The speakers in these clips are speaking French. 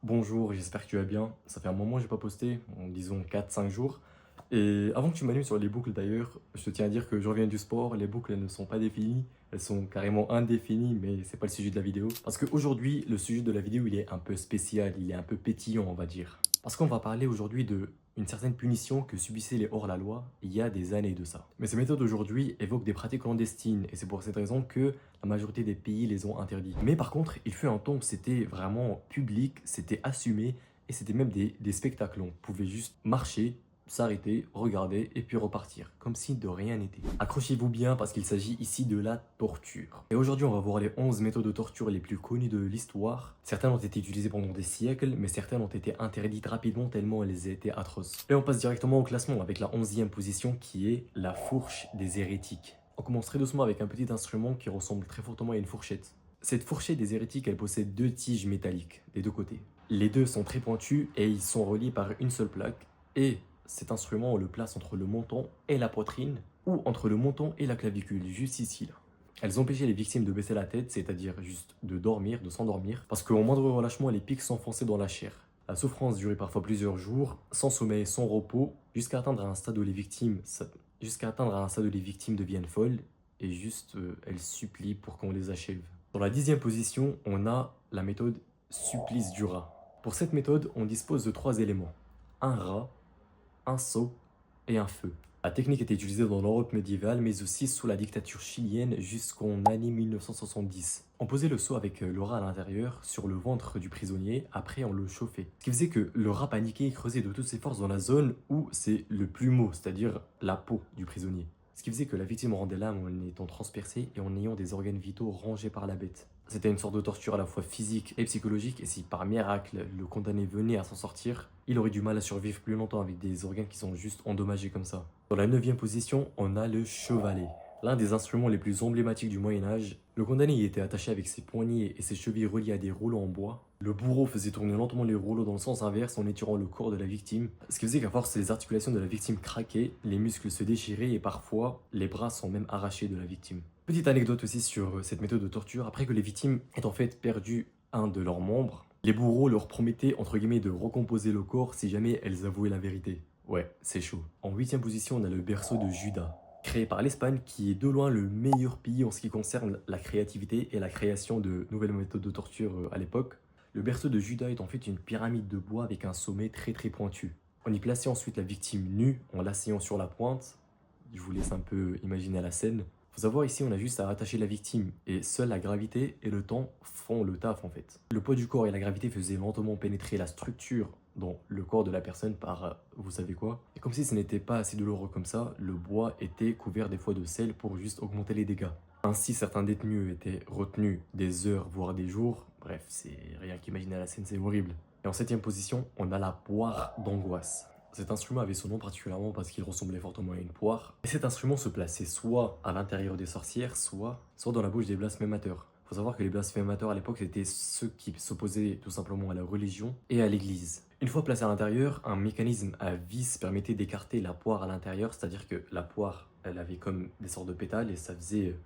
Bonjour, j'espère que tu vas bien. Ça fait un moment que j'ai pas posté, disons 4 5 jours. Et avant que tu m'allumes sur les boucles d'ailleurs, je te tiens à dire que je reviens du sport, les boucles elles ne sont pas définies, elles sont carrément indéfinies, mais c'est pas le sujet de la vidéo. Parce qu'aujourd'hui, le sujet de la vidéo il est un peu spécial, il est un peu pétillant on va dire. Parce qu'on va parler aujourd'hui de une certaine punition que subissaient les hors-la-loi il y a des années de ça. Mais ces méthodes aujourd'hui évoquent des pratiques clandestines et c'est pour cette raison que la majorité des pays les ont interdits. Mais par contre, il fut un temps où c'était vraiment public, c'était assumé et c'était même des spectacles. On pouvait juste marcher, s'arrêter, regarder et puis repartir, comme si de rien n'était. Accrochez-vous bien parce qu'il s'agit ici de la torture. Et aujourd'hui, on va voir les 11 méthodes de torture les plus connues de l'histoire. Certaines ont été utilisées pendant des siècles, mais certaines ont été interdites rapidement tellement elles étaient atroces. Et on passe directement au classement avec la 11e position qui est la fourche des hérétiques. On commence très doucement avec un petit instrument qui ressemble très fortement à une fourchette. Cette fourchette des hérétiques, elle possède deux tiges métalliques des deux côtés. Les deux sont très pointus et ils sont reliés par une seule plaque. Et cet instrument, on le place entre le menton et la poitrine, ou entre le menton et la clavicule, juste ici là. Elles empêchaient les victimes de baisser la tête, c'est-à-dire juste de dormir, de s'endormir, parce qu'au moindre relâchement, les pics s'enfonçaient dans la chair. La souffrance durait parfois plusieurs jours, sans sommeil, sans repos, jusqu'à atteindre un stade où les victimes deviennent folles et juste elles supplient pour qu'on les achève. Dans la 10e position, on a la méthode supplice du rat. Pour cette méthode, on dispose de trois éléments: un rat, un seau et un feu. La technique était utilisée dans l'Europe médiévale, mais aussi sous la dictature chilienne jusqu'en année 1970. On posait le seau avec le rat à l'intérieur sur le ventre du prisonnier, après on le chauffait. Ce qui faisait que le rat paniqué creusait de toutes ses forces dans la zone où c'est le plumeau, c'est-à-dire la peau du prisonnier. Ce qui faisait que la victime rendait l'âme en étant transpercée et en ayant des organes vitaux rongés par la bête. C'était une sorte de torture à la fois physique et psychologique, et si par miracle le condamné venait à s'en sortir, il aurait du mal à survivre plus longtemps avec des organes qui sont juste endommagés comme ça. Dans la 9e position, on a le chevalet. L'un des instruments les plus emblématiques du Moyen-Âge, le condamné y était attaché avec ses poignets et ses chevilles reliés à des rouleaux en bois. Le bourreau faisait tourner lentement les rouleaux dans le sens inverse en étirant le corps de la victime, ce qui faisait qu'à force les articulations de la victime craquaient, les muscles se déchiraient et parfois les bras sont même arrachés de la victime. Petite anecdote aussi sur cette méthode de torture: après que les victimes aient en fait perdu un de leurs membres, les bourreaux leur promettaient entre guillemets de recomposer le corps si jamais elles avouaient la vérité. Ouais, c'est chaud. En 8e position, on a le berceau de Judas, créé par l'Espagne, qui est de loin le meilleur pays en ce qui concerne la créativité et la création de nouvelles méthodes de torture à l'époque. Le berceau de Judas est en fait une pyramide de bois avec un sommet très très pointu. On y plaçait ensuite la victime nue en l'asseyant sur la pointe. Je vous laisse un peu imaginer la scène. Faut savoir, ici on a juste à attacher la victime et seule la gravité et le temps font le taf en fait. Le poids du corps et la gravité faisaient lentement pénétrer la structure dans le corps de la personne par vous savez quoi. Et comme si ce n'était pas assez douloureux comme ça, le bois était couvert des fois de sel pour juste augmenter les dégâts. Ainsi, certains détenus étaient retenus des heures voire des jours. Bref, c'est rien qu'imaginer la scène, c'est horrible. Et en 7e position, on a la poire d'angoisse. Cet instrument avait son nom particulièrement parce qu'il ressemblait fortement à une poire. Et cet instrument se plaçait soit à l'intérieur des sorcières, soit dans la bouche des blasphémateurs. Il faut savoir que les blasphémateurs à l'époque c'était ceux qui s'opposaient tout simplement à la religion et à l'église. Une fois placé à l'intérieur, un mécanisme à vis permettait d'écarter la poire à l'intérieur, c'est-à-dire que la poire, elle avait comme des sortes de pétales et ça faisait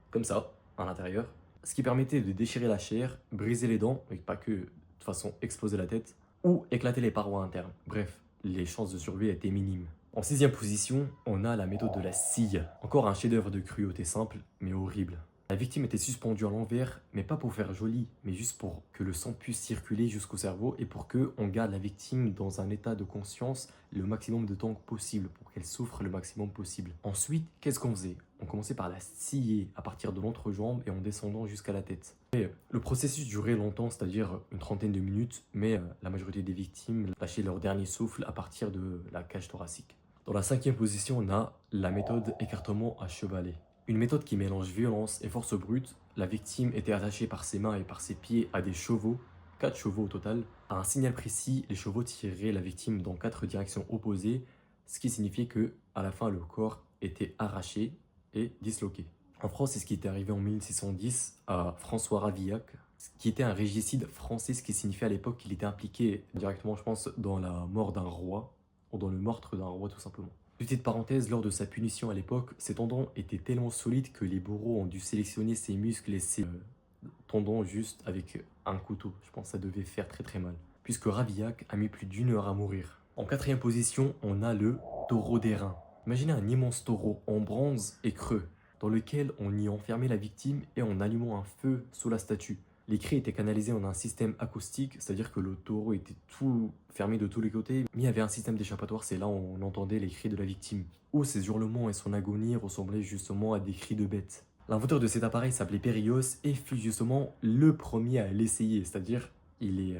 comme ça à l'intérieur. Ce qui permettait de déchirer la chair, briser les dents, mais pas que de toute façon exploser la tête, ou éclater les parois internes. Bref, les chances de survie étaient minimes. En 6e position, on a la méthode de la scie. Encore un chef-d'œuvre de cruauté simple, mais horrible. La victime était suspendue à l'envers, mais pas pour faire joli, mais juste pour que le sang puisse circuler jusqu'au cerveau et pour que on garde la victime dans un état de conscience le maximum de temps possible, pour qu'elle souffre le maximum possible. Ensuite, qu'est-ce qu'on faisait? On commençait par la scier à partir de l'entrejambe et en descendant jusqu'à la tête. Et le processus durait longtemps, c'est-à-dire une trentaine de minutes, mais la majorité des victimes lâchaient leur dernier souffle à partir de la cage thoracique. Dans la 5e position, on a la méthode écartement à chevalet. Une méthode qui mélange violence et force brute. La victime était attachée par ses mains et par ses pieds à des chevaux, 4 chevaux au total. À un signal précis, les chevaux tireraient la victime dans 4 directions opposées, ce qui signifiait que, à la fin, le corps était arraché et disloqué. En France, c'est ce qui était arrivé en 1610 à François Ravillac, qui était un régicide français, ce qui signifiait à l'époque qu'il était impliqué directement, je pense, dans la mort d'un roi, ou dans le meurtre d'un roi tout simplement. Petite parenthèse, lors de sa punition à l'époque, ses tendons étaient tellement solides que les bourreaux ont dû sélectionner ses muscles et ses tendons juste avec un couteau. Je pense que ça devait faire très très mal. puisque Ravaillac a mis plus d'1 heure à mourir. En quatrième position, on a le taureau d'airain. Imaginez un immense taureau en bronze et creux, dans lequel on y enfermait la victime et en allumant un feu sous la statue. Les cris étaient canalisés en un système acoustique, c'est-à-dire que le taureau était tout fermé de tous les côtés, mais il y avait un système d'échappatoire, c'est là où on entendait les cris de la victime, où ses hurlements et son agonie ressemblaient justement à des cris de bête. L'inventeur de cet appareil s'appelait Périos et fut justement le premier à l'essayer, c'est-à-dire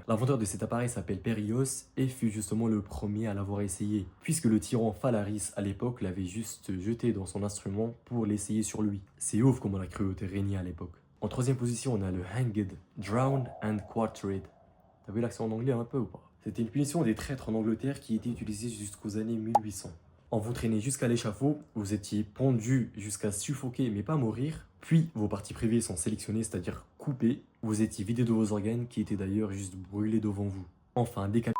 l'inventeur de cet appareil s'appelle Périos et fut justement le premier à l'avoir essayé, puisque le tyran Phalaris à l'époque l'avait juste jeté dans son instrument pour l'essayer sur lui. C'est ouf comment la cruauté régnait à l'époque. En troisième position, on a le Hanged, Drowned and Quartered. T'as vu l'accent en anglais un peu ou pas? C'était une punition des traîtres en Angleterre qui était utilisée jusqu'aux années 1800. On vous traînait jusqu'à l'échafaud, vous étiez pendu jusqu'à suffoquer mais pas mourir, puis vos parties privées sont sélectionnées, c'est-à-dire coupées, vous étiez vidé de vos organes qui étaient d'ailleurs juste brûlés devant vous. Enfin, décapité,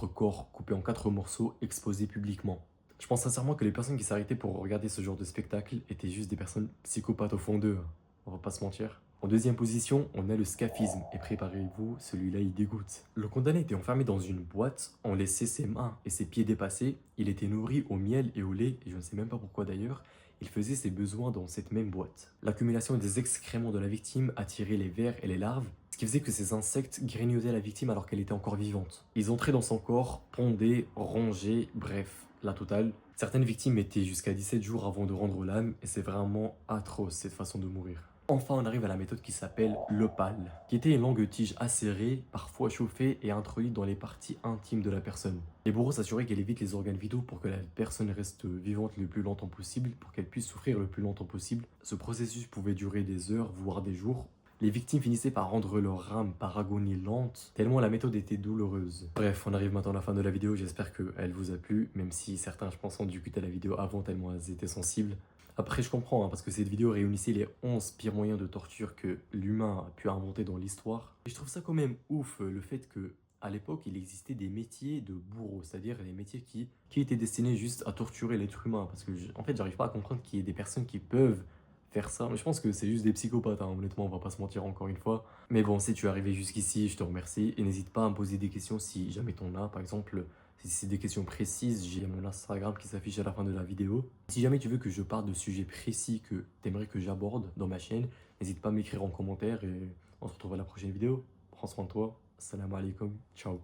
votre corps coupé en 4 morceaux, exposé publiquement. Je pense sincèrement que les personnes qui s'arrêtaient pour regarder ce genre de spectacle étaient juste des personnes psychopathes au fond d'eux, on va pas se mentir. En deuxième position, on a le scaphisme, et préparez-vous, celui-là il dégoûte. Le condamné était enfermé dans une boîte, on laissait ses mains et ses pieds dépassés, il était nourri au miel et au lait, et je ne sais même pas pourquoi d'ailleurs, il faisait ses besoins dans cette même boîte. L'accumulation des excréments de la victime attirait les vers et les larves, ce qui faisait que ces insectes grignotaient la victime alors qu'elle était encore vivante. Ils entraient dans son corps, pondaient, rongeaient, bref, la totale. Certaines victimes étaient jusqu'à 17 jours avant de rendre l'âme, et c'est vraiment atroce cette façon de mourir. Enfin, on arrive à la méthode qui s'appelle l'opale, qui était une longue tige acérée, parfois chauffée et introduite dans les parties intimes de la personne. Les bourreaux s'assuraient qu'elle évite les organes vitaux pour que la personne reste vivante le plus longtemps possible, pour qu'elle puisse souffrir le plus longtemps possible. Ce processus pouvait durer des heures, voire des jours. Les victimes finissaient par rendre leur âme par agonie lente, tellement la méthode était douloureuse. Bref, on arrive maintenant à la fin de la vidéo, j'espère qu'elle vous a plu, même si certains, je pense, ont dû quitter la vidéo avant tellement elles étaient sensibles. Après, je comprends, hein, parce que cette vidéo réunissait les 11 pires moyens de torture que l'humain a pu inventer dans l'histoire. Et je trouve ça quand même ouf, le fait que à l'époque, il existait des métiers de bourreaux, c'est-à-dire des métiers qui étaient destinés juste à torturer l'être humain. Parce que, en fait, j'arrive pas à comprendre qu'il y ait des personnes qui peuvent faire ça. Mais je pense que c'est juste des psychopathes, hein, honnêtement, on va pas se mentir encore une fois. Mais bon, si tu es arrivé jusqu'ici, je te remercie. Et n'hésite pas à me poser des questions si jamais t'en as, par exemple. Si c'est des questions précises, j'ai mon Instagram qui s'affiche à la fin de la vidéo. Si jamais tu veux que je parle de sujets précis que tu aimerais que j'aborde dans ma chaîne, n'hésite pas à m'écrire en commentaire et on se retrouve à la prochaine vidéo. Prends soin de toi. Salam alaikum. Ciao.